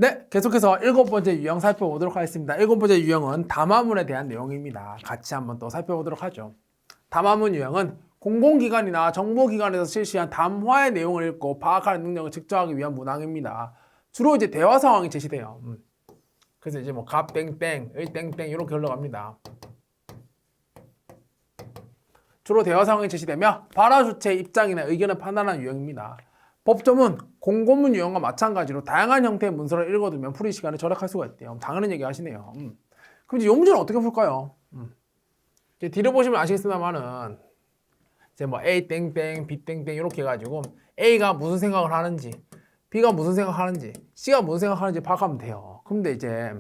네, 계속해서 7번째 유형 살펴보도록 하겠습니다. 7번째 유형은 담화문에 대한 내용입니다. 같이 한번 또 살펴보도록 하죠. 담화문 유형은 공공기관이나 정보기관에서 실시한 담화의 내용을 읽고 파악하는 능력을 측정하기 위한 문항입니다. 주로 이제 대화 상황이 제시돼요. 그래서 이제 뭐 갑 땡땡, 의 땡땡 이렇게 흘러갑니다. 주로 대화 상황이 제시되며 발화 주체의 입장이나 의견을 판단하는 유형입니다. 법조문, 공고문 유형과 마찬가지로 다양한 형태의 문서를 읽어두면 풀이 시간을 절약할 수가 있대요. 당연한 얘기 하시네요. 그럼 이제 이 문제는 어떻게 풀까요? 이제 뒤를 보시면 아시겠습니다만은 이제 뭐 A 땡땡, B 땡땡 이렇게 해가지고 A가 무슨 생각을 하는지, B가 무슨 생각을 하는지, C가 무슨 생각을 하는지 파악하면 돼요. 근데 이제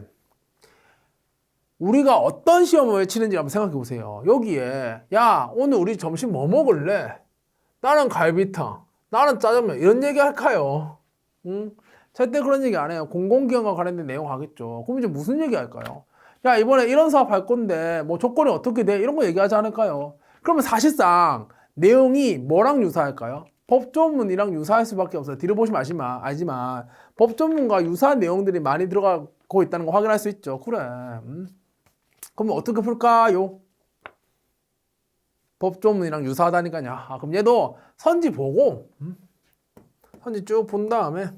우리가 어떤 시험을 치는지 한번 생각해 보세요. 여기에 야 오늘 우리 점심 뭐 먹을래? 나는 갈비탕, 나는 짜장면 이런 얘기 할까요? 절대 그런 얘기 안 해요. 공공기관과 관련된 내용 하겠죠. 그럼 이제 무슨 얘기 할까요? 야 이번에 이런 사업 할 건데 뭐 조건이 어떻게 돼? 이런 거 얘기하지 않을까요? 그러면 사실상 내용이 뭐랑 유사할까요? 법조문이랑 유사할 수밖에 없어요. 뒤로 보시면 알지만 법조문과 유사한 내용들이 많이 들어가고 있다는 거 확인할 수 있죠. 그래. 그럼 어떻게 풀까요? 법조문이랑 유사하다니까요. 그럼 얘도 선지 보고 선지 쭉 본 다음에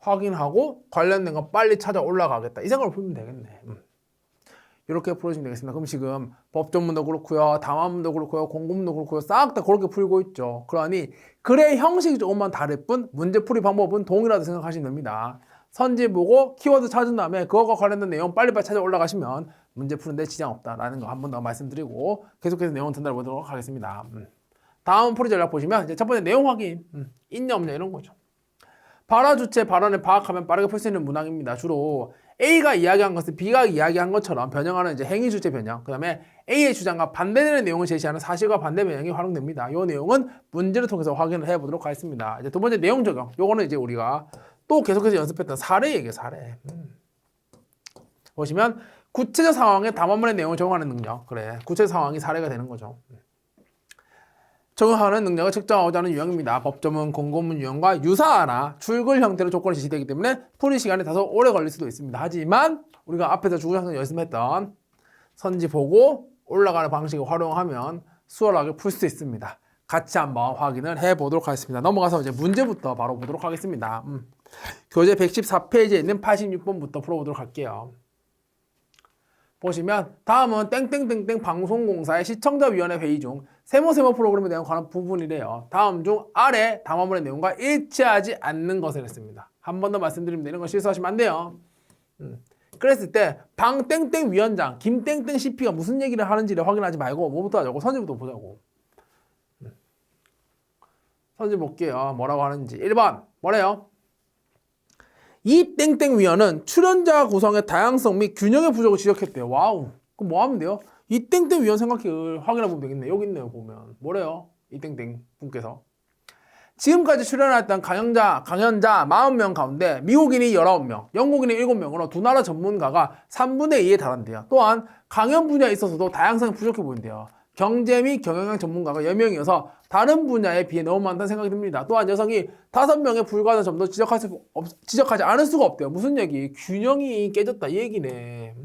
확인하고 관련된 거 빨리 찾아 올라가겠다. 이 생각을 풀면 되겠네. 이렇게 풀어주시면 되겠습니다. 그럼 지금 법조문도 그렇고요, 담화문도 그렇고요, 공고문도 그렇고요, 싹 다 그렇게 풀고 있죠. 그러니 글의 형식이 조금만 다를 뿐 문제풀이 방법은 동일하다고 생각하시면 됩니다. 선지 보고 키워드 찾은 다음에 그거와 관련된 내용 빨리빨리 찾아 올라가시면 문제 푸는데 지장 없다라는 거 한 번 더 말씀드리고 계속해서 내용 전달해 보도록 하겠습니다. 다음 풀이 전략 보시면 이제 첫 번째 내용 확인, 있냐 없냐 이런 거죠. 발화 주체 발언을 파악하면 빠르게 풀 수 있는 문항입니다. 주로 A가 이야기한 것을 B가 이야기한 것처럼 변형하는 이제 행위 주체 변형, 그 다음에 A의 주장과 반대되는 내용을 제시하는 사실과 반대 변형이 활용됩니다. 이 내용은 문제를 통해서 확인을 해보도록 하겠습니다. 이제 두 번째 내용 적용. 요거는 이제 우리가 또 계속해서 연습했던 사례 얘기예요, 사례. 보시면 구체적 상황에 담화문의 내용을 적용하는 능력. 그래, 구체적 상황이 사례가 되는 거죠. 적용하는 능력을 측정하고자 하는 유형입니다. 법조문, 공고문 유형과 유사하나 줄글 형태로 조건이 제시되기 때문에 풀이 시간이 다소 오래 걸릴 수도 있습니다. 하지만 우리가 앞에서 주구장창 연습했던 선지 보고 올라가는 방식을 활용하면 수월하게 풀 수 있습니다. 같이 한번 확인을 해보도록 하겠습니다. 넘어가서 이제 문제부터 바로 보도록 하겠습니다. 교재 114페이지에 있는 86번부터 풀어보도록 할게요. 보시면 다음은 땡땡땡땡 방송공사의 시청자위원회 회의 중 세모세모 프로그램에 대한 관한 부분이래요. 다음 중 아래 담화문의 내용과 일치하지 않는 것을 했습니다. 한 번 더 말씀드리면 이런 거 실수하시면 안 돼요. 그랬을 때 방땡땡 위원장 김땡땡 CP가 무슨 얘기를 하는지를 확인하지 말고 뭐부터 하자고? 선지부터 보자고. 선지 볼게요. 뭐라고 하는지. 1번 뭐래요? 이 땡땡 위원은 출연자 구성의 다양성 및 균형의 부족을 지적했대요. 와우. 그럼 뭐 하면 돼요? 이 땡땡 위원 생각을 확인해 보면 되겠네. 여기 있네요, 보면. 뭐래요? 이 땡땡 분께서. 지금까지 출연했던 강연자 40명 가운데 미국인이 19명, 영국인이 7명으로 두 나라 전문가가 3분의 2에 달한대요. 또한 강연 분야에 있어서도 다양성이 부족해 보인대요. 경제 및 경영학 전문가가 10명이어서 다른 분야에 비해 너무 많다는 생각이 듭니다. 또한 여성이 5명에 불과하다는 점도 지적하지 않을 수가 없대요. 무슨 얘기? 균형이 깨졌다 이 얘기네.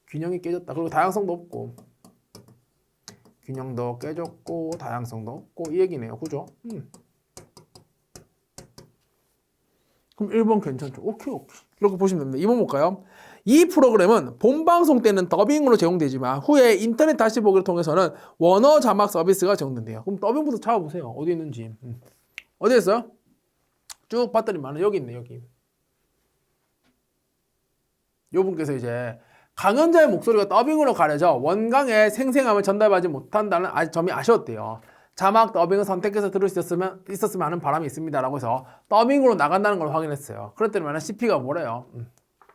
균형이 깨졌다. 그리고 다양성도 없고 균형도 깨졌고 다양성도 없고 이 얘기네요. 그죠? 그럼 1번 괜찮죠? 오케이. 이렇게 보시면 됩니다. 2번 볼까요? 이 프로그램은 본방송 때는 더빙으로 제공되지만 후에 인터넷 다시 보기를 통해서는 원어 자막 서비스가 제공된대요. 그럼 더빙부터 찾아보세요. 어디 있는지. 어디 있어요? 쭉 봤더니만 여기 있네, 여기. 요 분께서 이제 강연자의 목소리가 더빙으로 가려져 원강의 생생함을 전달하지 못한다는 점이 아쉬웠대요. 자막 더빙을 선택해서 들을 수 있었으면 하는 바람이 있습니다. 라고 해서 더빙으로 나간다는 걸 확인했어요. 그랬더니 CP가 뭐래요?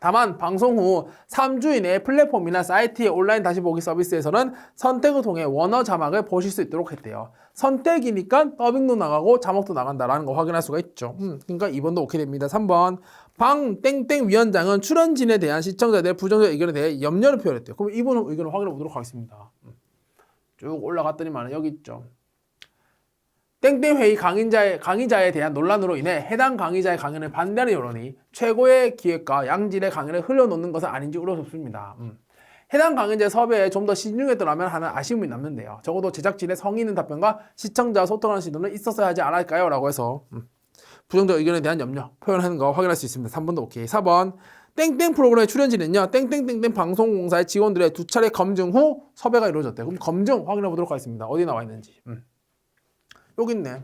다만 방송 후 3주 이내에 플랫폼이나 사이트의 온라인 다시 보기 서비스에서는 선택을 통해 원어 자막을 보실 수 있도록 했대요. 선택이니까 더빙도 나가고 자막도 나간다라는 거 확인할 수가 있죠. 그러니까 2번도 오케이 됩니다. 3번 방 땡땡 위원장은 출연진에 대한 시청자들의 부정적 의견에 대해 염려를 표현했대요. 그럼 이번 의견을 확인해 보도록 하겠습니다. 쭉 올라갔더니만 여기 있죠. 땡땡 회의 강의자에 대한 논란으로 인해 해당 강의자의 강연을 반대하는 여론이 최고의 기획과 양질의 강연을 흘려놓는 것은 아닌지 우려스럽습니다. 해당 강의자의 섭외에 좀 더 신중했더라면 하는 아쉬움이 남는데요. 적어도 제작진의 성의 있는 답변과 시청자와 소통하는 시도는 있었어야 하지 않을까요? 라고 해서 부정적 의견에 대한 염려 표현하는 거 확인할 수 있습니다. 3번도 오케이. 4번 땡땡 프로그램의 출연진은요. 땡땡땡땡 방송공사의 직원들의 2차례 검증 후 섭외가 이루어졌대요. 그럼 검증 확인해 보도록 하겠습니다. 어디 나와 있는지. 여기 있네.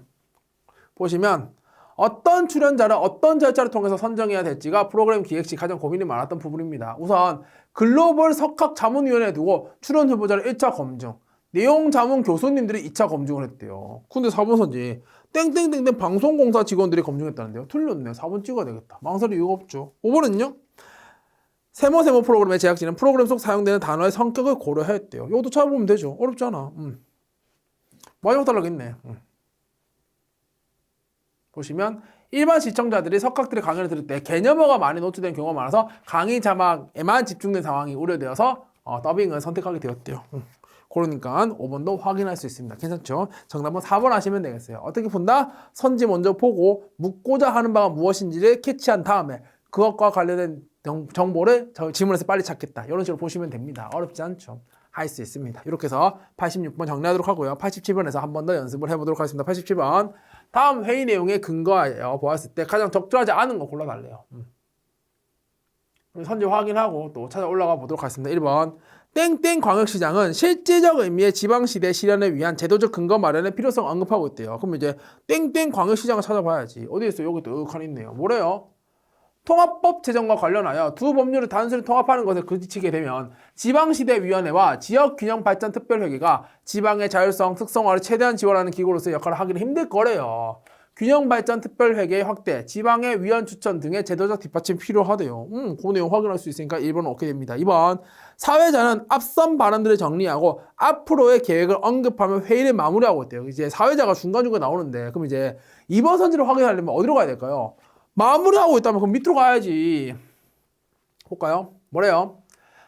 보시면 어떤 출연자를 어떤 절차를 통해서 선정해야 될지가 프로그램 기획 시 가장 고민이 많았던 부분입니다. 우선 글로벌 석학자문위원회에 두고 출연 후보자를 1차 검증, 내용 자문 교수님들이 2차 검증을 했대요. 근데 4번 선지 땡땡땡땡 방송공사 직원들이 검증했다는데요. 틀렸네요. 4번 찍어야 되겠다. 망설일 이유가 없죠. 5번은요. 세모세모 프로그램의 제작진은 프로그램 속 사용되는 단어의 성격을 고려했대요. 이것도 찾아보면 되죠. 어렵잖아. 마지막 달라겠네. 보시면 일반 시청자들이 석학들의 강연을 들을 때 개념어가 많이 노출된 경우가 많아서 강의 자막에만 집중된 상황이 우려되어서 더빙을 선택하게 되었대요. 그러니까 5번도 확인할 수 있습니다. 괜찮죠? 정답은 4번 하시면 되겠어요. 어떻게 푼다? 선지 먼저 보고 묻고자 하는 바가 무엇인지를 캐치한 다음에 그것과 관련된 정보를 지문에서 빨리 찾겠다. 이런 식으로 보시면 됩니다. 어렵지 않죠? 할 수 있습니다. 이렇게 해서 86번 정리하도록 하고요. 87번에서 한 번 더 연습을 해보도록 하겠습니다. 87번 다음 회의 내용에 근거하여 보았을 때 가장 적절하지 않은 거 골라달래요. 선지 확인하고 또 찾아 올라가 보도록 하겠습니다. 1번 땡땡 광역시장은 실질적 의미의 지방시대 실현을 위한 제도적 근거 마련의 필요성을 언급하고 있대요. 그럼 이제 땡땡 광역시장을 찾아봐야지. 어디 있어요? 여기 또 여기 있네요. 뭐래요? 통합법 제정과 관련하여 두 법률을 단순히 통합하는 것에 그치게 되면 지방시대위원회와 지역균형발전특별회계가 지방의 자율성, 특성화를 최대한 지원하는 기구로서 역할을 하기는 힘들 거래요. 균형발전특별회계의 확대, 지방의 위원 추천 등의 제도적 뒷받침이 필요하대요. 그 내용 확인할 수 있으니까 1번은 오케이 됩니다. 2번 사회자는 앞선 발언들을 정리하고 앞으로의 계획을 언급하며 회의를 마무리하고 있대요. 이제 사회자가 중간중간 나오는데 그럼 이제 2번 선지를 확인하려면 어디로 가야 될까요? 마무리하고 있다면 그럼 밑으로 가야지. 볼까요? 뭐래요?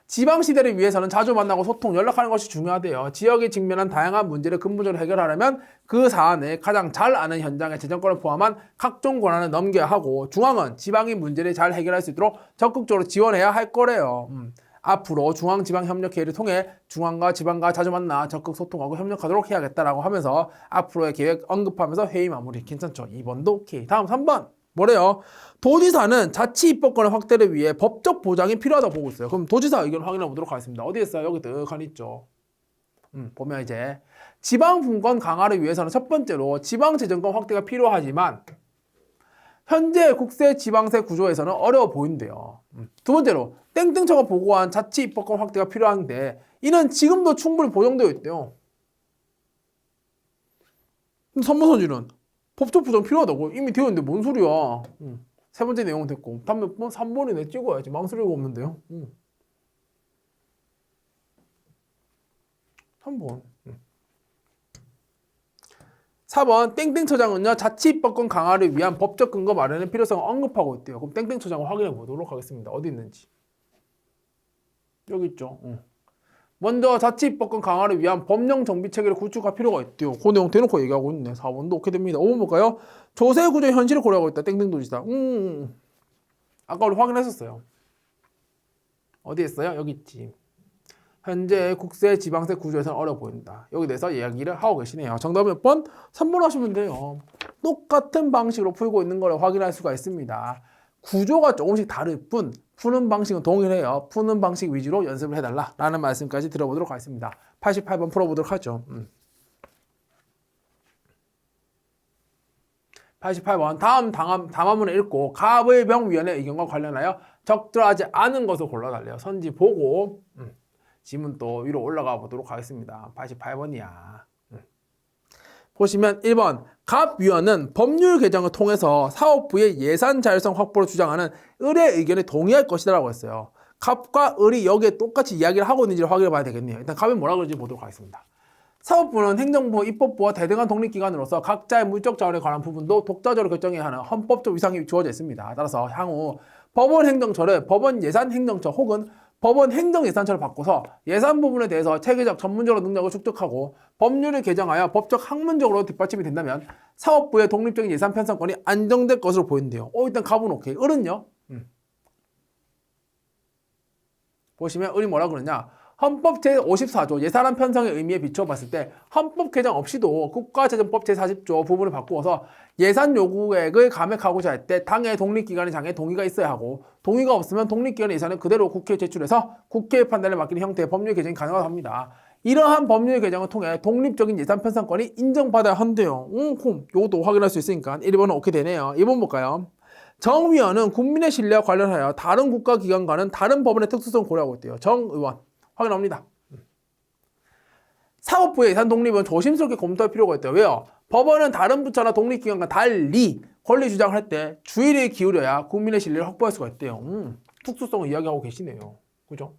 지방시대를 위해서는 자주 만나고 소통, 연락하는 것이 중요하대요. 지역이 직면한 다양한 문제를 근본적으로 해결하려면 그 사안을 가장 잘 아는 현장의 재정권을 포함한 각종 권한을 넘겨야 하고 중앙은 지방이 문제를 잘 해결할 수 있도록 적극적으로 지원해야 할 거래요. 앞으로 중앙지방협력회의를 통해 중앙과 지방과 자주 만나 적극 소통하고 협력하도록 해야겠다라고 하면서 앞으로의 계획 언급하면서 회의 마무리. 괜찮죠? 2번도 오케이. 다음 3번. 뭐래요? 도지사는 자치 입법권의 확대를 위해 법적 보장이 필요하다고 보고 있어요. 그럼 도지사 의견 확인해 보도록 하겠습니다. 어디에 있어요? 여기 뜩하니 있죠. 보면 이제 지방 분권 강화를 위해서는 첫 번째로 지방재정권 확대가 필요하지만 현재 국세 지방세 구조에서는 어려워 보인대요. 두 번째로 땡땡처가 보고한 자치 입법권 확대가 필요한데 이는 지금도 충분히 보장되어 있대요. 선무선지는 법적 보장 필요하다고 이미 되어 있는데 뭔 소리야. 세 번째 내용은 됐고 다음 몇 번? 3번이네. 찍어야지. 망설이가 없는데요. 3번. 4번 땡땡처장은요 자치입법권 강화를 위한 법적 근거 마련의 필요성을 언급하고 있대요. 그럼 땡땡처장을 확인해 보도록 하겠습니다. 어디 있는지. 여기 있죠. 먼저 자치입법권 강화를 위한 법령 정비 체계를 구축할 필요가 있대요. 그 내용 대놓고 얘기하고 있네. 4번도 오케이 됩니다. 5번 볼까요? 조세 구조의 현실을 고려하고 있다. 땡땡도지사. 아까 우리 확인했었어요. 어디 있어요? 여기 있지. 현재 국세 지방세 구조에서는 어려워 보인다. 여기 대해서 이야기를 하고 계시네요. 정답 몇 번? 3번 하시면 돼요. 똑같은 방식으로 풀고 있는 걸 확인할 수가 있습니다. 구조가 조금씩 다를 뿐 푸는 방식은 동일해요. 푸는 방식 위주로 연습을 해달라 라는 말씀까지 들어보도록 하겠습니다. 88번 풀어보도록 하죠. 88번 다음 담화문을 읽고 갑을병위원회 의견과 관련하여 적절하지 않은 것을 골라달래요. 선지 보고 지문 또 위로 올라가 보도록 하겠습니다. 88번이야. 보시면 1번 갑위원은 법률 개정을 통해서 사업부의 예산 자율성 확보를 주장하는 을의 의견에 동의할 것이다 라고 했어요. 갑과 을이 여기에 똑같이 이야기를 하고 있는지를 확인해 봐야 되겠네요. 일단 갑이 뭐라 그러는지 보도록 하겠습니다. 사업부는 행정부, 입법부와 대등한 독립기관으로서 각자의 물적 자원에 관한 부분도 독자적으로 결정해야 하는 헌법적 위상이 주어져 있습니다. 따라서 향후 법원 행정처를 법원 예산 행정처 혹은 법원 행정예산처를 바꿔서 예산 부분에 대해서 체계적 전문적으로 능력을 축적하고 법률을 개정하여 법적 학문적으로 뒷받침이 된다면 사업부의 독립적인 예산 편성권이 안정될 것으로 보이는데요. 일단 갑은 오케이. 을은요? 보시면 을이 뭐라 그러냐? 헌법 제54조 예산안 편성의 의미에 비추어 봤을 때 헌법 개정 없이도 국가재정법 제40조 부분을 바꾸어서 예산 요구액을 감액하고자 할 때 당의 독립기관의 장에 동의가 있어야 하고 동의가 없으면 독립기관의 예산을 그대로 국회에 제출해서 국회의 판단을 맡기는 형태의 법률 개정이 가능합니다. 이러한 법률 개정을 통해 독립적인 예산 편성권이 인정받아야 한대요. 요것도 확인할 수 있으니까 1번은 오케이 되네요. 2번 볼까요? 정위원은 국민의 신뢰와 관련하여 다른 국가기관과는 다른 법원의 특수성을 고려하고 있대요. 정의원 확인합니다. 사법부의 예산 독립은 조심스럽게 검토할 필요가 있대요. 왜요? 법원은 다른 부처나 독립기관과 달리 권리 주장을 할 때 주의를 기울여야 국민의 신뢰를 확보할 수가 있대요. 특수성을 이야기하고 계시네요. 그죠?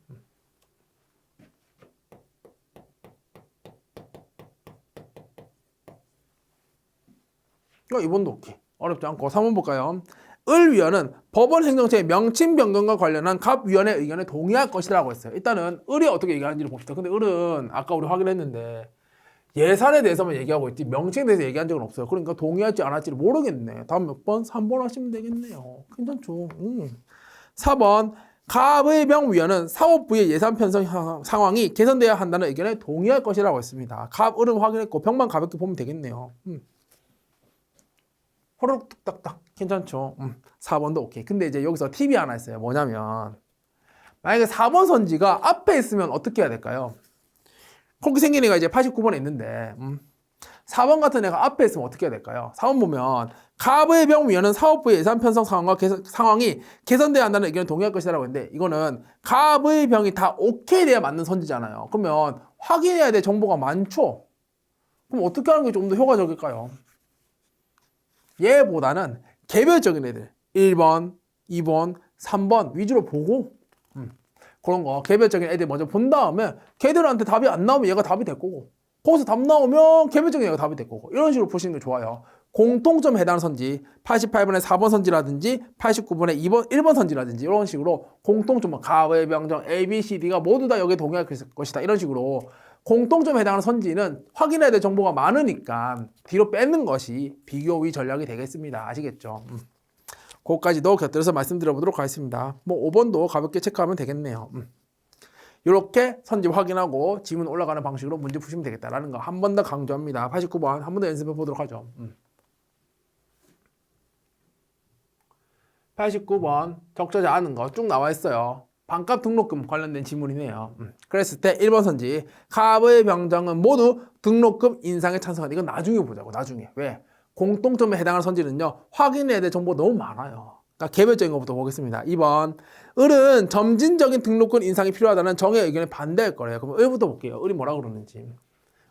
이번도 오케이. 어렵지 않고 3번 볼까요? 을위원은 법원 행정처의 명칭 변경과 관련한 갑위원의 의견에 동의할 것이라고 했어요. 일단은 을이 어떻게 얘기하는지를 봅시다. 근데 을은 아까 우리 확인했는데 예산에 대해서만 얘기하고 있지 명칭에 대해서 얘기한 적은 없어요. 그러니까 동의할지 안 할지를 모르겠네. 다음 몇 번? 3번 하시면 되겠네요. 괜찮죠. 4번 갑의 병위원은 사업부의 예산 편성 상황이 개선돼야 한다는 의견에 동의할 것이라고 했습니다. 갑, 을은 확인했고 병만 가볍게 보면 되겠네요. 호로록 뚝딱딱 괜찮죠. 4번도 오케이. 근데 이제 여기서 팁이 하나 있어요. 뭐냐면 만약에 4번 선지가 앞에 있으면 어떻게 해야 될까요? 그렇게 생긴 애가 이제 89번에 있는데 4번 같은 애가 앞에 있으면 어떻게 해야 될까요? 4번 보면 갑의 병위원은 사업부의 예산 편성 상황이 개선돼야 한다는 의견에 동의할 것이라고 했는데 이거는 갑의 병이 다 오케이 돼야 맞는 선지잖아요. 그러면 확인해야 될 정보가 많죠. 그럼 어떻게 하는 게 좀 더 효과적일까요? 얘보다는 개별적인 애들 1번, 2번, 3번 위주로 보고 그런 거 개별적인 애들 먼저 본 다음에 걔들한테 답이 안 나오면 얘가 답이 될 거고 거기서 답 나오면 개별적인 애가 답이 될 거고 이런 식으로 보시는 게 좋아요. 공통점에 해당하는 선지 88번의 4번 선지라든지 89번의 2번, 1번 선지라든지 이런 식으로 공통점 가외 병정 A, B, C, D가 모두 다 여기에 동의할 것이다 이런 식으로 공통점에 해당하는 선지는 확인해야 될 정보가 많으니까 뒤로 빼는 것이 비교의 전략이 되겠습니다. 아시겠죠? 그것까지도 곁들여서 말씀드려보도록 하겠습니다. 뭐 5번도 가볍게 체크하면 되겠네요. 이렇게 선지 확인하고 지문 올라가는 방식으로 문제 푸시면 되겠다라는 거 한 번 더 강조합니다. 89번 한 번 더 연습해 보도록 하죠. 89번 적절하지 않은 거 쭉 나와 있어요. 반값 등록금 관련된 지문이네요. 그랬을 때 1번 선지 갑의 병정은 모두 등록금 인상에 찬성한다. 이건 나중에 보자고. 나중에. 왜? 공통점에 해당하는 선지는요. 확인해야 될 정보가 너무 많아요. 그러니까 개별적인 것부터 보겠습니다. 2번 을은 점진적인 등록금 인상이 필요하다는 정의 의견에 반대할 거래요. 그럼 을부터 볼게요. 을이 뭐라 그러는지.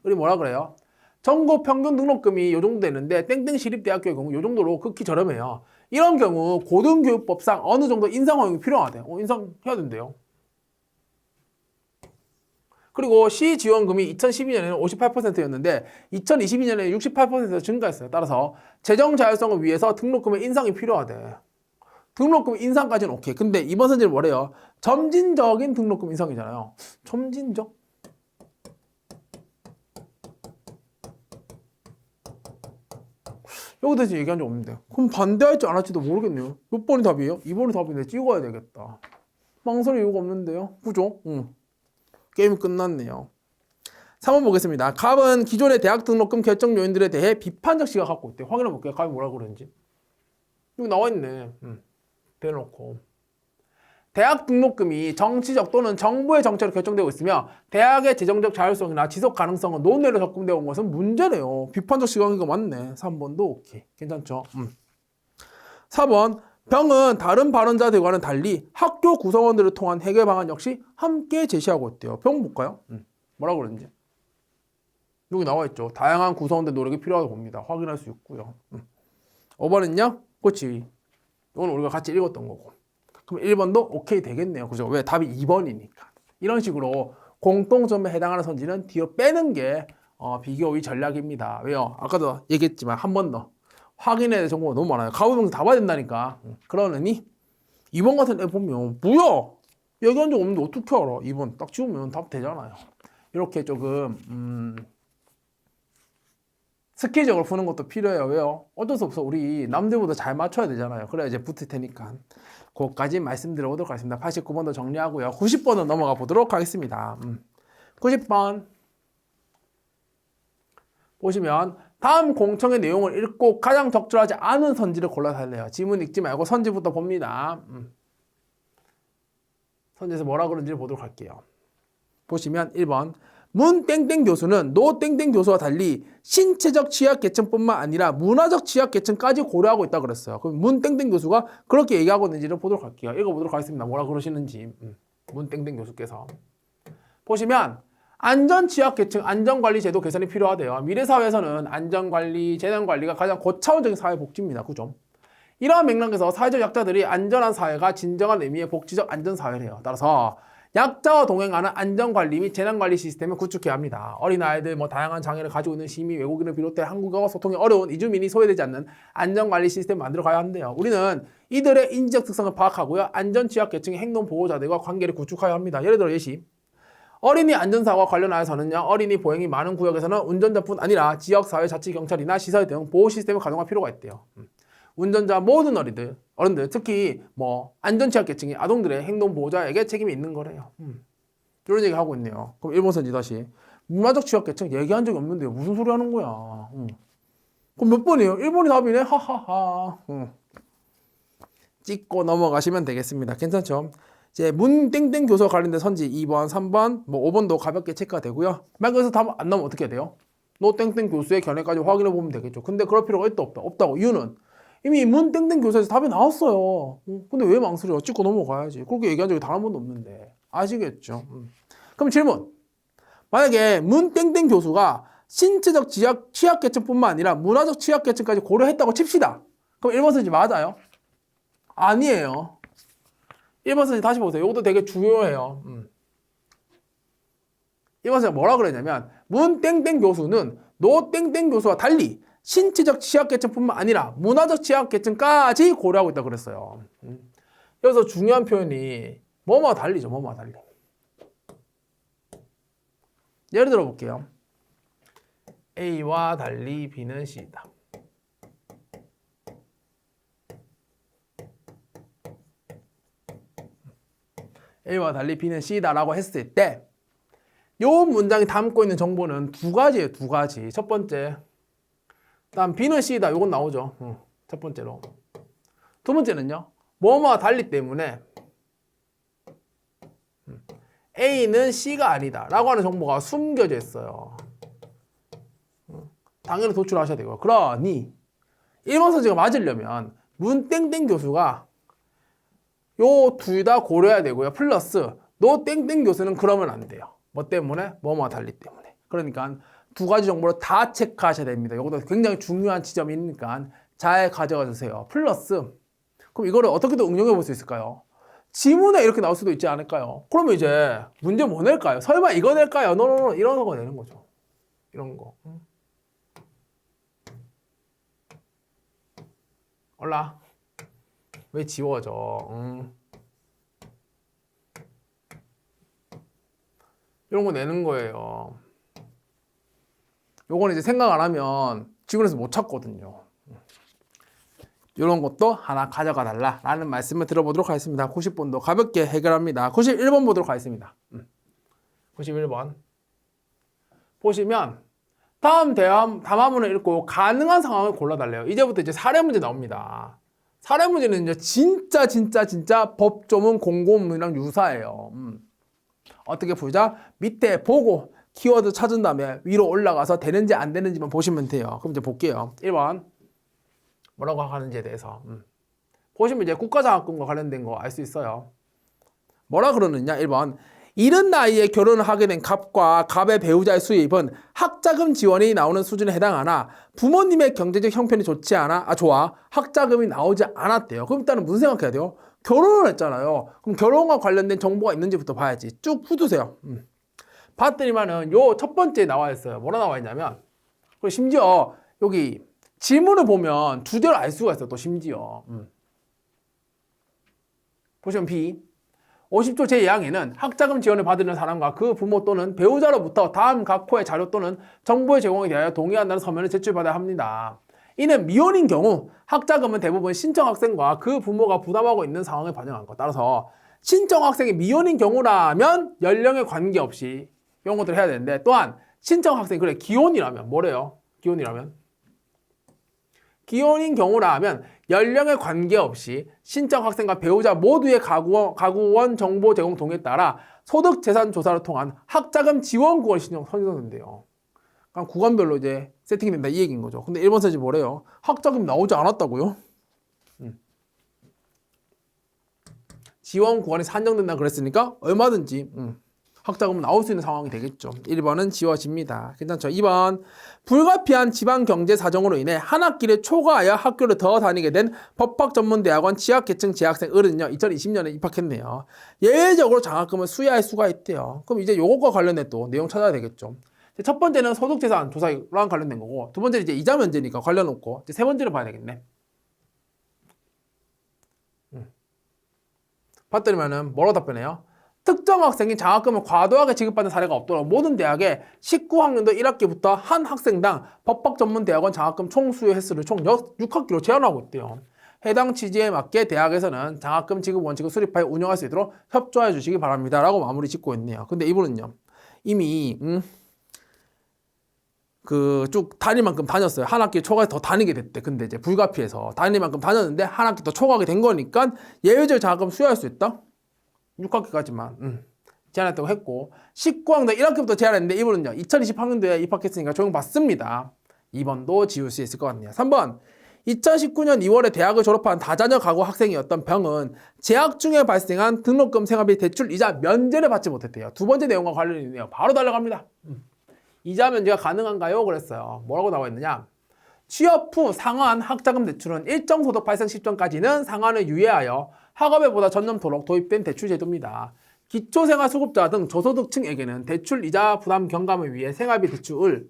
을이 뭐라 그래요? 전국 평균 등록금이 요 정도 되는데 땡땡 시립대학교의 경우 요 정도로 극히 저렴해요. 이런 경우 고등교육법상 어느 정도 인상 허용이 필요하대요. 인상해야 된대요. 그리고 시지원금이 2012년에는 58%였는데 2022년에 68% 증가했어요. 따라서 재정 자율성을 위해서 등록금의 인상이 필요하대. 등록금 인상까지는 오케이. 근데 이번 선지는 뭐래요? 점진적인 등록금 인상이잖아요. 점진적? 여기 대해서 얘기한 적 없는데 그럼 반대할지 안 할지도 모르겠네요. 몇 번이 답이에요? 2번이 답인데 찍어야 되겠다. 망설일 이유가 없는데요. 그죠? 게임이 끝났네요. 3번 보겠습니다. 갑은 기존의 대학 등록금 결정 요인들에 대해 비판적 시각을 갖고 있대요. 확인해 볼게요. 갑이 뭐라고 그러는지. 여기 나와 있네. 대놓고. 대학 등록금이 정치적 또는 정부의 정책으로 결정되고 있으며 대학의 재정적 자율성이나 지속 가능성은 논외로 적용되어 온 것은 문제래요. 비판적 시각인 거 맞네. 3번도 오케이. 괜찮죠? 4번 병은 다른 발언자들과는 달리 학교 구성원들을 통한 해결 방안 역시 함께 제시하고 있대요. 병 볼까요? 뭐라고 그러는지. 여기 나와 있죠. 다양한 구성원들 노력이 필요하다고 봅니다. 확인할 수 있고요. 5번은요? 그렇지. 이건 우리가 같이 읽었던 거고. 그럼 1번도 오케이 되겠네요. 그죠? 왜? 답이 2번이니까. 이런 식으로 공통점에 해당하는 선지는 뒤로 빼는 게 비교의 전략입니다. 왜요? 아까도 얘기했지만 한 번 더. 확인해야 될 정보가 너무 많아요. 가부명도 다 봐야 된다니까. 그러느니 2번 같은 애 보면 뭐야? 얘기한 적 없는데 어떻게 알아? 2번 딱 지우면 답 되잖아요. 이렇게 조금 스킬적으로 푸는 것도 필요해요. 왜요? 어쩔 수 없어. 우리 남들보다 잘 맞춰야 되잖아요. 그래야 이제 붙을 테니까. 그것까지 말씀드려보도록 하겠습니다. 89번도 정리하고요. 90번은 넘어가 보도록 하겠습니다. 90번 보시면 다음 공청의 내용을 읽고 가장 적절하지 않은 선지를 골라서 할래요. 지문 읽지 말고 선지부터 봅니다. 선지에서 뭐라 그런지를 보도록 할게요. 보시면 1번 문 땡땡 교수는 노 땡땡 교수와 달리 신체적 취약계층뿐만 아니라 문화적 취약계층까지 고려하고 있다고 그랬어요. 그럼 문 땡땡 교수가 그렇게 얘기하고 있는지를 보도록 할게요. 읽어보도록 하겠습니다. 뭐라 그러시는지. 문 땡땡 교수께서 보시면 안전취약계층 안전관리제도 개선이 필요하대요. 미래사회에서는 안전관리, 재난관리가 가장 고차원적인 사회복지입니다. 그죠? 이러한 맥락에서 사회적 약자들이 안전한 사회가 진정한 의미의 복지적 안전사회래요. 따라서 약자와 동행하는 안전관리 및 재난관리 시스템을 구축해야 합니다. 어린아이들, 다양한 장애를 가지고 있는 시민, 외국인을 비롯해 한국어와 소통이 어려운 이주민이 소외되지 않는 안전관리 시스템을 만들어 가야 한대요. 우리는 이들의 인지적 특성을 파악하고요. 안전취약계층의 행동보호자들과 관계를 구축해야 합니다. 예를 들어 예시. 어린이 안전사고와 관련하여서는요. 어린이 보행이 많은 구역에서는 운전자뿐 아니라 지역사회 자치경찰이나 시설 등 보호 시스템을 가동할 필요가 있대요. 운전자 모든 어른들 특히 안전취약계층이 아동들의 행동보호자에게 책임이 있는 거래요. 이런 얘기 하고 있네요. 그럼 1번 선지 다시. 문화적 취약계층 얘기한 적이 없는데요. 무슨 소리 하는 거야. 그럼 몇 번이에요? 1번이 답이네. 하하하. 찍고 넘어가시면 되겠습니다. 괜찮죠? 이제 문 땡땡 교수와 관련된 선지 2번, 3번, 5번도 가볍게 체크가 되고요. 만약 여기서 답 안 나오면 어떻게 해야 돼요? 노 땡땡 교수의 견해까지 확인해 보면 되겠죠. 근데 그럴 필요가 없다고. 이유는 이미 문 땡땡 교수에서 답이 나왔어요. 근데 왜 망설여? 찍고 넘어가야지. 그렇게 얘기한 적이 단 한 번도 없는데. 아시겠죠? 그럼 질문. 만약에 문 땡땡 교수가 신체적 취약계층뿐만 아니라 문화적 취약계층까지 고려했다고 칩시다. 그럼 1번 선지 맞아요? 아니에요. 1번 선지 다시 보세요. 이것도 되게 중요해요. 1번 선지 뭐라 그랬냐면 문 땡땡 교수는 노 땡땡 교수와 달리 신체적 취약계층뿐만 아니라 문화적 취약계층까지 고려하고 있다고 그랬어요. 그래서 중요한 표현이 뭐뭐와 달리죠. 뭐뭐와 달리. 예를 들어 볼게요. A와 달리 B는 C이다. A와 달리 B는 C다라고 했을 때 이 문장이 담고 있는 정보는 두 가지예요. 두 가지. 첫 번째, 다음 B는 C다. 이건 나오죠. 첫 번째로. 두 번째는요. 뭐뭐와 달리 때문에 A는 C가 아니다 라고 하는 정보가 숨겨져 있어요. 당연히 도출하셔야 되고요. 그러니 1번 선지가 맞으려면 문 땡땡 교수가 요 둘 다 고려해야 되고요. 플러스 노 땡땡 교수는 그러면 안 돼요. 뭐 때문에? 뭐뭐와 달리 때문에. 그러니까 두 가지 정보를 다 체크하셔야 됩니다. 이것도 굉장히 중요한 지점이니까 잘 가져가 주세요. 플러스 그럼 이거를 어떻게든 응용해 볼 수 있을까요? 지문에 이렇게 나올 수도 있지 않을까요? 그러면 이제 문제 뭐 낼까요? 설마 이거 낼까요? 노노노 이런 거 내는 거죠. 이런 거. 올라. 왜 지워져? 이런 거 내는 거예요. 요거는 이제 생각 안 하면 지문에서 못 찾거든요. 이런 것도 하나 가져가 달라라는 말씀을 들어보도록 하겠습니다. 90번도 가볍게 해결합니다. 91번 보도록 하겠습니다. 91번 보시면 다음 담화문을 읽고 가능한 상황을 골라달래요. 이제부터 이제 사례 문제 나옵니다. 사례 문제는 이제 진짜 법조문 공고문이랑 유사해요. 어떻게 풀자? 밑에 보고 키워드 찾은 다음에 위로 올라가서 되는지 안 되는지만 보시면 돼요. 그럼 이제 볼게요. 1번 뭐라고 하는지에 대해서 보시면 이제 국가장학금과 관련된 거 알 수 있어요. 뭐라 그러느냐? 1번 이른 나이에 결혼을 하게 된 갑과 갑의 배우자의 수입은 학자금 지원이 나오는 수준에 해당하나 부모님의 경제적 형편이 좋아 학자금이 나오지 않았대요. 그럼 일단은 무슨 생각해야 돼요? 결혼을 했잖아요. 그럼 결혼과 관련된 정보가 있는지부터 봐야지. 쭉 훑으세요. 봤더니만은 요 첫 번째에 나와 있어요. 뭐라 나와 있냐면 그리고 심지어 여기 질문을 보면 주제를 알 수가 있어요. 또 심지어 보시면 B 50조 제2항에는 학자금 지원을 받으는 사람과 그 부모 또는 배우자로부터 다음 각호의 자료 또는 정보의 제공에 대하여 동의한다는 서면을 제출받아야 합니다. 이는 미혼인 경우 학자금은 대부분 신청 학생과 그 부모가 부담하고 있는 상황을 반영한 것. 따라서 신청 학생이 미혼인 경우라면 연령에 관계없이 이런 것들을 해야 되는데, 또한 신청 학생이 그래 기혼이라면 뭐래요? 기혼인 경우라면 연령에 관계없이 신청 학생과 배우자 모두의 가구원 정보 제공 동의에 따라 소득 재산 조사를 통한 학자금 지원 구간을 선정된대요. 그럼 구간별로 이제 세팅이 된다 이 얘기인 거죠. 근데 1번 사지 뭐래요? 학자금 나오지 않았다고요? 지원 구간이 산정된다 그랬으니까 얼마든지 학자금은 나올 수 있는 상황이 되겠죠. 1번은 지워집니다. 괜찮죠? 2번 불가피한 지방 경제 사정으로 인해 한 학기를 초과하여 학교를 더 다니게 된 법학전문대학원 지학계층 재학생 을은요 2020년에 입학했네요. 예외적으로 장학금을 수여할 수가 있대요. 그럼 이제 요것과 관련된 또 내용 찾아야 되겠죠. 첫 번째는 소득재산 조사랑 관련된 거고, 두 번째는 이제 이자 면제니까 관련 없고, 이제 세 번째를 봐야 되겠네. 봤더니면은 뭐라고 답변해요? 특정 학생이 장학금을 과도하게 지급받는 사례가 없도록 모든 대학에 19학년도 1학기부터 한 학생당 법학전문대학원 장학금 총 수요 횟수를 총 6학기로 제한하고 있대요. 해당 취지에 맞게 대학에서는 장학금 지급 원칙을 수립하여 운영할 수 있도록 협조해 주시기 바랍니다. 라고 마무리 짓고 있네요. 근데 이분은요, 이미 쭉 다닐 만큼 다녔어요. 한 학기 초과해서 더 다니게 됐대. 근데 이제 불가피해서 다닐 만큼 다녔는데 한 학기 더 초과하게 된 거니까 예외적 장학금 수여할 수 있다? 6학기까지만 제한했다고 했고, 19학년 1학기부터 제한했는데 이분은요 2020학년도에 입학했으니까 적용받습니다. 2번도 지울 수 있을 것 같네요. 3번 2019년 2월에 대학을 졸업한 다자녀 가구 학생이었던 병은 재학 중에 발생한 등록금 생활비 대출 이자 면제를 받지 못했대요. 두 번째 내용과 관련이 있네요. 바로 달려갑니다. 이자 면제가 가능한가요? 그랬어요. 뭐라고 나와 있느냐? 취업 후 상환 학자금 대출은 일정 소득 발생 시점까지는 상환을 유예하여 학업에보다 전념토록 도입된 대출 제도입니다. 기초생활수급자 등 저소득층에게는 대출 이자 부담 경감을 위해 생활비 대출을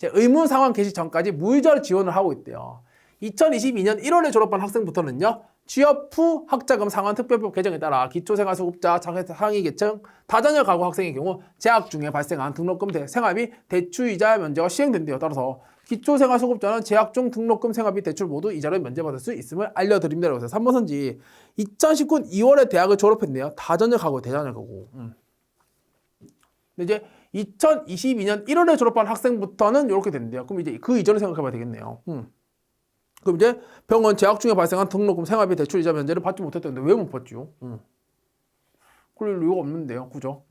의무 상환 개시 전까지 무이자로 지원을 하고 있대요. 2022년 1월에 졸업한 학생부터는요, 취업 후 학자금 상환 특별법 개정에 따라 기초생활수급자, 상위계층, 다자녀 가구 학생의 경우 재학 중에 발생한 등록금 생활비 대출이자 면제가 시행된대요. 따라서 기초생활수급자는 재학 중 등록금 생활비 대출 모두 이자를 면제받을 수 있음을 알려드립니다. 그래서 3번 선지 2019년 2월에 대학을 졸업했네요. 다자녀 가구, 대자녀 가구. 근데 이제 2022년 1월에 졸업한 학생부터는 이렇게 된대요. 그럼 이제 그 이전을 생각해봐야 되겠네요. 그럼 이제 병원 재학 중에 발생한 등록금 생활비 대출 이자 면제를 받지 못했다는데 왜 못 받지요? 그럴 이유가 없는데요. 그죠?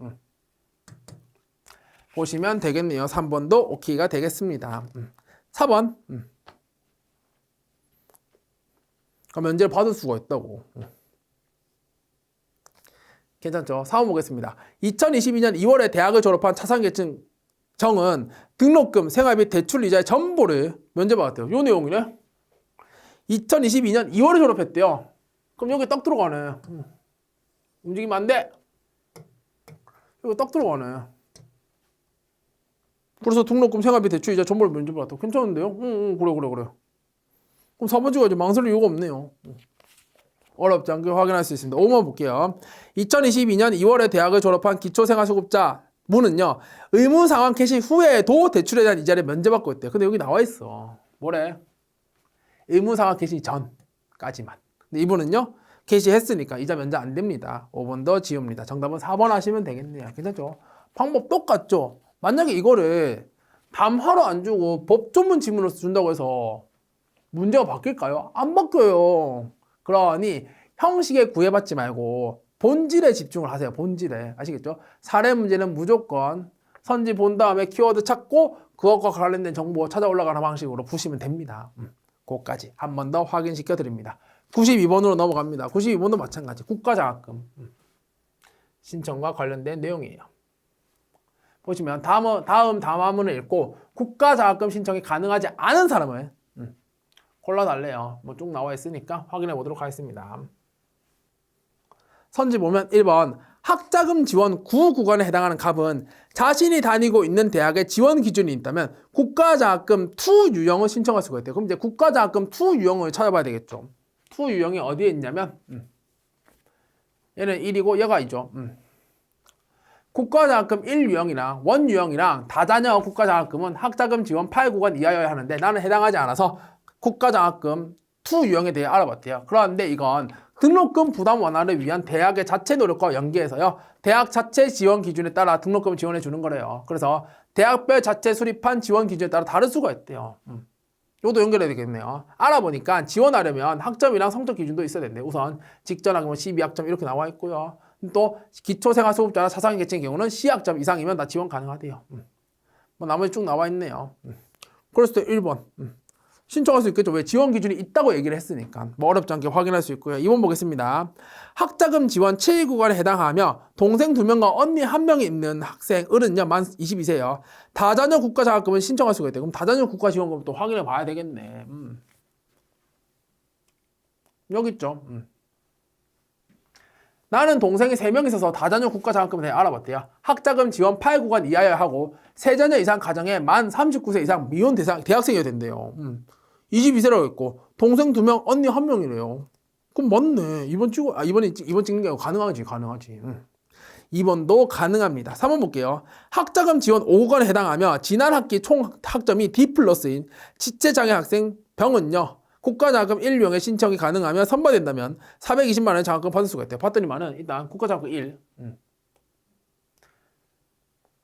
보시면 되겠네요. 3번도 오케이가 되겠습니다. 4번 면제를 받을 수가 있다고. 괜찮죠? 4번 보겠습니다. 2022년 2월에 대학을 졸업한 차상계층 정은 등록금 생활비 대출 이자의 전부를 면제받았대요. 요 내용이네. 2022년 2월에 졸업했대요. 그럼 여기 떡 들어가네. 움직이면 안 돼. 여기 떡 들어가네. 그래서 등록금 생활비 대출 이자 전부를 면제받았다고. 괜찮은데요? 그래. 그럼 4번 찍어야지. 망설일 이유가 없네요. 어렵지 않게 확인할 수 있습니다. 5번 볼게요. 2022년 2월에 대학을 졸업한 기초생활수급자 문은요, 의무상환 개시 후에도 대출에 대한 이자를 면제받고 있대요. 근데 여기 나와 있어. 뭐래? 의무상환 개시 전까지만. 근데 이분은요, 개시했으니까 이자 면제 안 됩니다. 5번 더 지웁니다. 정답은 4번 하시면 되겠네요. 괜찮죠? 방법 똑같죠? 만약에 이거를 담화로 안 주고 법조문 지문으로 준다고 해서 문제가 바뀔까요? 안 바뀌어요. 그러니 형식에 구애받지 말고 본질에 집중을 하세요. 본질에. 아시겠죠? 사례 문제는 무조건 선지 본 다음에 키워드 찾고 그것과 관련된 정보 찾아 올라가는 방식으로 푸시면 됩니다. 그것까지 한 번 더 확인시켜 드립니다. 92번으로 넘어갑니다. 92번도 마찬가지. 국가장학금 신청과 관련된 내용이에요. 보시면 다음 담화문을 읽고 국가장학금 신청이 가능하지 않은 사람을 골라달래요. 뭐 쭉 나와 있으니까 확인해 보도록 하겠습니다. 선지 보면 1번 학자금 지원 9구간에 해당하는 값은 자신이 다니고 있는 대학의 지원 기준이 있다면 국가장학금 2 유형을 신청할 수가 있대요. 그럼 이제 국가장학금 2 유형을 찾아봐야 되겠죠. 2 유형이 어디에 있냐면 얘는 1이고 얘가 2죠. 국가장학금 1유형이랑 원유형이랑 다자녀 국가장학금은 학자금 지원 8구간 이하여야 하는데 나는 해당하지 않아서 국가장학금 2유형에 대해 알아봤대요. 그런데 이건 등록금 부담 완화를 위한 대학의 자체 노력과 연계해서요. 대학 자체 지원 기준에 따라 등록금을 지원해 주는 거래요. 그래서 대학별 자체 수립한 지원 기준에 따라 다를 수가 있대요. 이것도 연결해야 되겠네요. 알아보니까 지원하려면 학점이랑 성적 기준도 있어야 된대요. 우선 직전학점은 12학점 이렇게 나와 있고요. 또 기초생활수급자나 차상위 계층의 경우는 C학점 이상이면 다 지원 가능하대요. 뭐 나머지 쭉 나와 있네요. 그랬을 때 1번 신청할 수 있겠죠. 왜? 지원 기준이 있다고 얘기를 했으니까. 뭐 어렵지 않게 확인할 수 있고요. 2번 보겠습니다. 학자금 지원 7구간에 해당하며 동생 2명과 언니 1명이 있는 학생은요 만 22세요. 다자녀 국가장학금은 신청할 수가 있대요. 그럼 다자녀 국가지원금 또 확인해 봐야 되겠네. 여기 있죠. 나는 동생이 3명 있어서 다자녀 국가장학금에 대해 알아봤대요. 학자금 지원 8구간 이하여야 하고 3자녀 이상 가정에 만 39세 이상 미혼 대학생이어야 된대요. 22세라고 했고 동생 2명, 언니 1명이래요. 그럼 맞네. 이번 찍는 게 아니고 가능하지. 2번도 가능합니다. 3번 볼게요. 학자금 지원 5구간에 해당하며 지난 학기 총 학점이 D+인 지체장애 학생 병은요. 국가장학금 1유형에 신청이 가능하면 선발된다면 420만 원의 장학금 받을 수가 있대요. 봤더니만은 일단 국가장학금 1.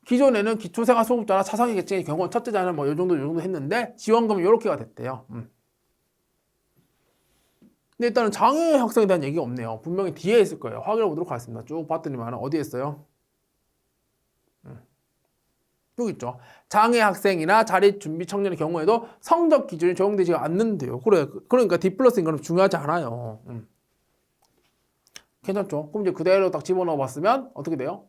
기존에는 기초생활수급자나 차상위 계층의 경우 첫째 자녀는 뭐 요 정도 했는데 지원금이 이렇게가 됐대요. 근데 일단은 장애 학생에 대한 얘기가 없네요. 분명히 뒤에 있을 거예요. 확인해 보도록 하겠습니다. 쭉 봤더니만은 어디에 있어요? 여기 있죠. 장애 학생이나 자립 준비 청년의 경우에도 성적 기준이 적용되지가 않는데요. 그러니까 D+인 거는 중요하지 않아요. 괜찮죠? 그럼 이제 그대로 딱 집어넣어 봤으면 어떻게 돼요?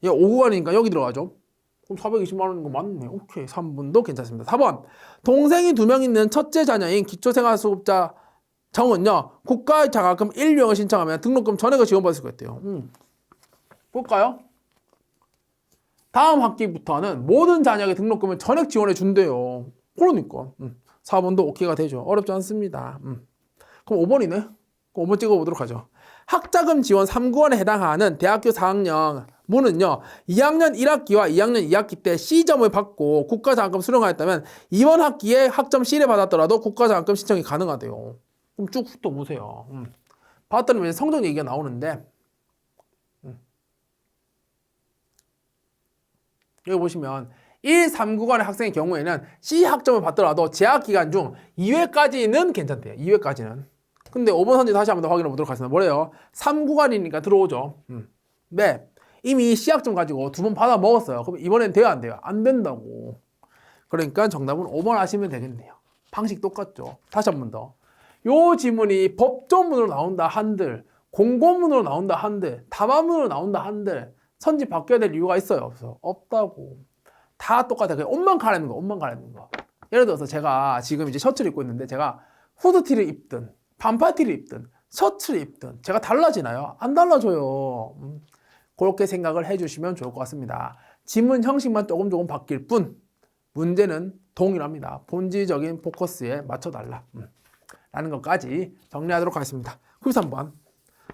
얘 5구간이니까 여기 들어가죠. 그럼 420만 원인 거 맞네. 오케이. 3번도 괜찮습니다. 4번. 동생이 2명 있는 첫째 자녀인 기초생활수급자 정은요. 국가장학금 1유형을 신청하면 등록금 전액을 지원받을 수가 있대요. 볼까요? 다음 학기부터는 모든 자녀에게 등록금을 전액 지원해 준대요. 그러니까 4번도 오케이가 되죠. 어렵지 않습니다. 그럼 5번이네. 그럼 5번 찍어보도록 하죠. 학자금 지원 3구간에 해당하는 대학교 4학년 문은요. 2학년 1학기와 2학년 2학기 때 C점을 받고 국가장학금 수령하였다면 이번 학기에 학점 C를 받았더라도 국가장학금 신청이 가능하대요. 그럼 쭉 훑어 보세요. 봤더니 성적 얘기가 나오는데 여기 보시면 1, 3구간의 학생의 경우에는 C 학점을 받더라도 재학 기간 중 2회까지는 괜찮대요. 2회까지는. 근데 5번 선지 다시 한번 더 확인해 보도록 하겠습니다. 뭐래요? 3구간이니까 들어오죠. 네. 이미 C 학점 가지고 2번 받아 먹었어요. 그럼 이번엔 돼요, 안 돼요? 안 된다고. 그러니까 정답은 5번 하시면 되겠네요. 방식 똑같죠. 다시 한 번 더. 요 지문이 법조문으로 나온다 한들, 공고문으로 나온다 한들, 담화문으로 나온다 한들 선지 바뀌어야 될 이유가 있어요? 없어? 없다고. 다 똑같아요. 그냥 옷만 갈아입는 거, 옷만 갈아입는 거. 예를 들어서 제가 지금 이제 셔츠를 입고 있는데 제가 후드티를 입든 반팔티를 입든 셔츠를 입든 제가 달라지나요? 안 달라져요. 그렇게 생각을 해주시면 좋을 것 같습니다. 지문 형식만 조금 바뀔 뿐 문제는 동일합니다. 본질적인 포커스에 맞춰달라. 라는 것까지 정리하도록 하겠습니다. 93번.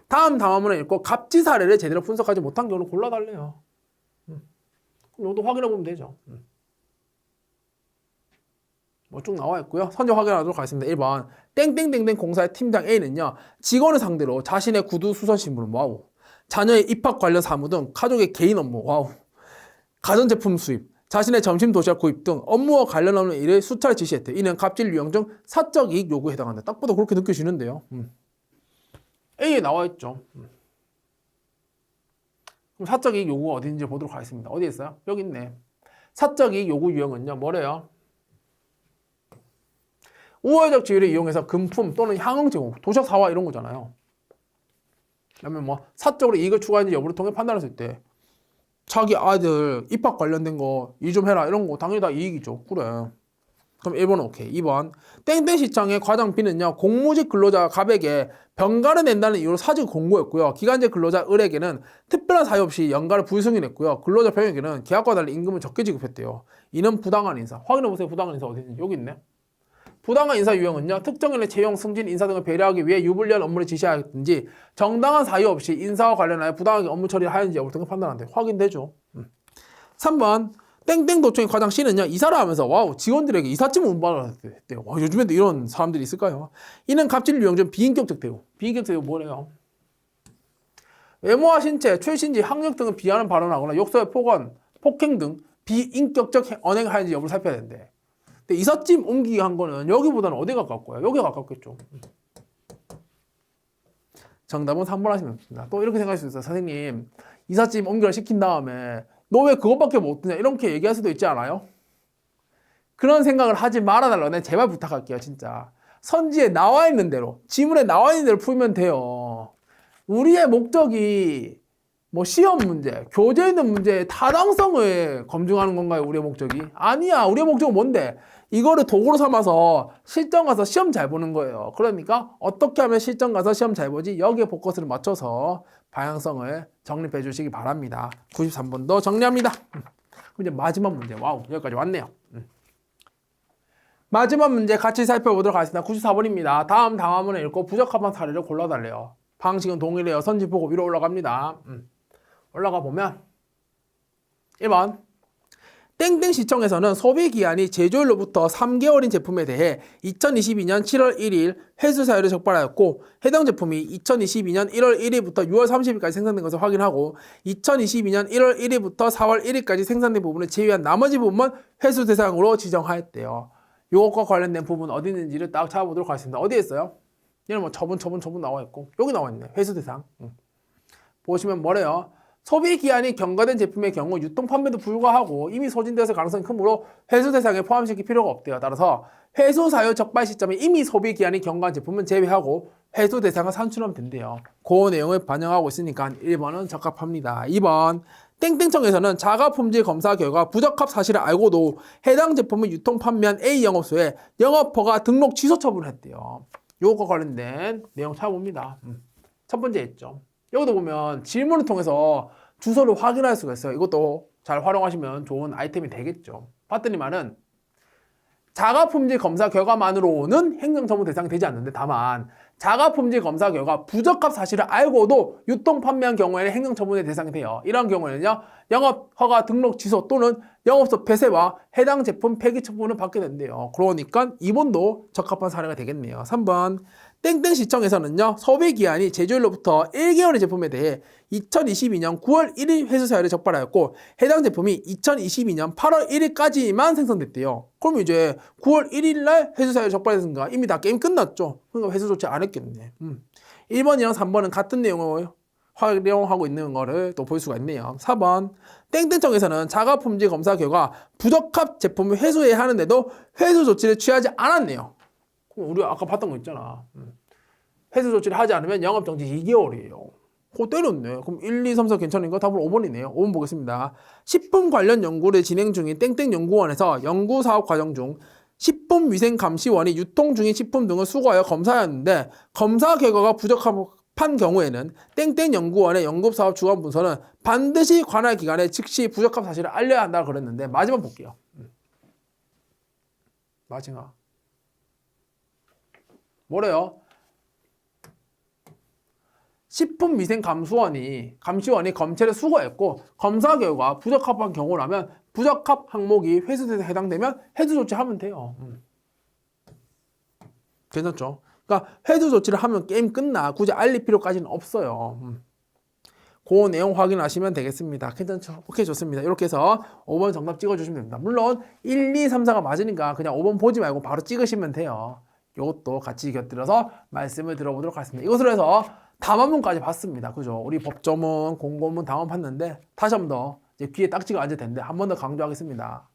다음 담화문을 읽고 갑질 사례를 제대로 분석하지 못한 경우는 골라달래요. 그럼 이것도 확인해보면 되죠. 뭐 쭉 나와 있고요. 선제 확인하도록 하겠습니다. 1번. 땡땡땡땡 공사의 팀장 A는요. 직원을 상대로 자신의 구두 수선 신문, 와우. 자녀의 입학 관련 사무 등 가족의 개인 업무, 와우. 가전제품 수입, 자신의 점심 도시락 구입 등 업무와 관련 없는 일을 수차례 지시했대. 이는 갑질 유형 중 사적 이익 요구에 해당한다. 딱 봐도 그렇게 느껴지는데요. A에 나와 있죠. 그럼 사적 이익 요구가 어디인지 보도록 하겠습니다. 어디 있어요? 여기 있네. 사적 이익 요구 유형은요. 뭐래요? 우월적 지위를 이용해서 금품 또는 향응 제공, 도시락 사와 이런 거잖아요. 그러면 뭐 사적으로 이익을 추구하는지 여부를 통해 판단할 수 있대. 자기 아들 입학 관련된 거 일 좀 해라 이런 거 당연히 다 이익이죠. 그래. 그럼 1번은 오케이. 2번. 땡땡 시장의 과장 B는요. 공무직 근로자 갑에게 병가를 낸다는 이유로 사직 공고했고요. 기간제 근로자 을에게는 특별한 사유 없이 연가를 불승인했고요. 근로자 병에게는 계약과 달리 임금을 적게 지급했대요. 이는 부당한 인사. 확인해보세요. 부당한 인사 어디 있는지. 여기 있네. 부당한 인사 유형은요. 특정인의 채용, 승진, 인사 등을 배려하기 위해 유불리한 업무를 지시하였든지 정당한 사유 없이 인사와 관련하여 부당하게 업무 처리를 하였는지 여부를 통해 판단한대. 확인되죠. 3번 땡땡 도청의 과장 C는요. 이사를 하면서 와우 직원들에게 이삿짐을 운반을 했대요. 와, 요즘에도 이런 사람들이 있을까요? 이는 갑질 유형 중 비인격적 대우. 비인격적 대우 뭐래요? 외모와 신체, 출신지, 학력 등을 비하하는 발언하거나 욕설, 폭언, 폭행 등 비인격적 언행을 하는지 여부를 살펴야 된대. 근데 이삿짐 옮기기 한 거는 여기보다는 어디 가깝고요? 여기가 가깝겠죠. 정답은 3번 하시면 됩니다. 또 이렇게 생각할 수 있어요. 선생님, 이삿짐 옮기를 시킨 다음에 너 왜 그것밖에 못 드냐? 이렇게 얘기할 수도 있지 않아요? 그런 생각을 하지 말아달라고 내가 제발 부탁할게요. 진짜. 선지에 나와 있는 대로, 지문에 나와 있는 대로 풀면 돼요. 우리의 목적이 뭐 시험 문제, 교재에 있는 문제의 타당성을 검증하는 건가요? 우리의 목적이? 아니야. 우리의 목적은 뭔데? 이거를 도구로 삼아서 실전 가서 시험 잘 보는 거예요. 그러니까 어떻게 하면 실전 가서 시험 잘 보지? 여기에 포커스를 맞춰서 방향성을 정립해 주시기 바랍니다. 93번도 정리합니다. 그럼 이제 마지막 문제. 와우, 여기까지 왔네요. 마지막 문제 같이 살펴보도록 하겠습니다. 94번입니다. 다음 단원을 읽고 부적합한 사례를 골라달래요. 방식은 동일해요. 선지 보고 위로 올라갑니다. 올라가 보면 1번 땡땡 시청에서는 소비기한이 제조일로부터 3개월인 제품에 대해 2022년 7월 1일 회수 사유를 적발하였고 해당 제품이 2022년 1월 1일부터 6월 30일까지 생산된 것을 확인하고 2022년 1월 1일부터 4월 1일까지 생산된 부분을 제외한 나머지 부분만 회수 대상으로 지정하였대요. 이것과 관련된 부분 어디 있는지를 딱 찾아보도록 하겠습니다. 어디에 있어요? 얘는 뭐 처분 나와 있고 여기 나와 있네. 회수 대상. 보시면 뭐래요? 소비 기한이 경과된 제품의 경우 유통 판매도 불가하고 이미 소진되었을 가능성이 크므로 회수 대상에 포함시킬 필요가 없대요. 따라서 회수 사유 적발 시점에 이미 소비 기한이 경과한 제품은 제외하고 회수 대상을 산출하면 된대요. 그 내용을 반영하고 있으니까 1번은 적합합니다. 2번 땡땡청에서는 자가 품질 검사 결과 부적합 사실을 알고도 해당 제품을 유통 판매한 A 영업소에 영업허가 등록 취소 처분을 했대요. 요것과 관련된 내용 찾아봅니다. 첫 번째 있죠. 여기도 보면 질문을 통해서 주소를 확인할 수가 있어요. 이것도 잘 활용하시면 좋은 아이템이 되겠죠. 봤더니 말은 자가품질 검사 결과만으로는 행정처분 대상이 되지 않는데 다만 자가품질 검사 결과 부적합 사실을 알고도 유통 판매한 경우에는 행정처분의 대상이 돼요. 이런 경우에는요. 영업허가 등록 취소 또는 영업소 폐쇄와 해당 제품 폐기 처분을 받게 된대요. 그러니까 2번도 적합한 사례가 되겠네요. 3번 땡땡시청에서는요. 소비기한이 제조일로부터 1개월의 제품에 대해 2022년 9월 1일 회수 사유를 적발하였고 해당 제품이 2022년 8월 1일까지만 생산됐대요. 그럼 이제 9월 1일날 회수 사유를 적발했으니까 이미 다 게임 끝났죠. 그러니까 회수 조치 안 했겠네. 1번이랑 3번은 같은 내용을 활용하고 있는 거를 또 볼 수가 있네요. 4번 땡땡청에서는 자가품질 검사 결과 부적합 제품을 회수해야 하는데도 회수 조치를 취하지 않았네요. 우리 아까 봤던 거 있잖아. 회수 조치를 하지 않으면 영업정지 2개월이에요. 그거 때렸네. 그럼 1, 2, 3, 4 괜찮은가? 답은 5번이네요. 5번 보겠습니다. 식품 관련 연구를 진행 중인 땡땡연구원에서 연구사업 과정 중 식품위생감시원이 유통 중인 식품 등을 수거하여 검사하였는데 검사 결과가 부적합한 경우에는 땡땡연구원의 연구사업 주관 문서는 반드시 관할 기관에 즉시 부적합 사실을 알려야 한다고 그랬는데 마지막 볼게요. 마지막. 뭐래요? 식품위생감시원이 검체를 수거했고 검사 결과 부적합한 경우라면 부적합 항목이 회수대상에 해당되면 회수 조치하면 돼요. 괜찮죠? 그러니까 회수 조치를 하면 게임 끝나. 굳이 알릴 필요까지는 없어요. 그 내용 확인하시면 되겠습니다. 괜찮죠? 오케이, 좋습니다. 이렇게 해서 5번 정답 찍어주시면 됩니다. 물론 1, 2, 3, 4가 맞으니까 그냥 5번 보지 말고 바로 찍으시면 돼요. 이것도 같이 곁들여서 말씀을 들어보도록 하겠습니다. 이것으로 해서 담화문까지 봤습니다. 그죠? 우리 법조문, 공고문, 담화 봤는데 다시 한 번 더 귀에 딱지가 앉을 텐데 한 번 더 강조하겠습니다.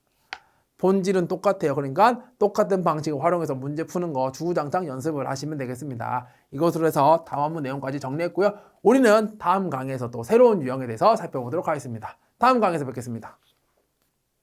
본질은 똑같아요. 그러니까 똑같은 방식을 활용해서 문제 푸는 거 주구장창 연습을 하시면 되겠습니다. 이것으로 해서 담화문 내용까지 정리했고요. 우리는 다음 강의에서 또 새로운 유형에 대해서 살펴보도록 하겠습니다. 다음 강의에서 뵙겠습니다.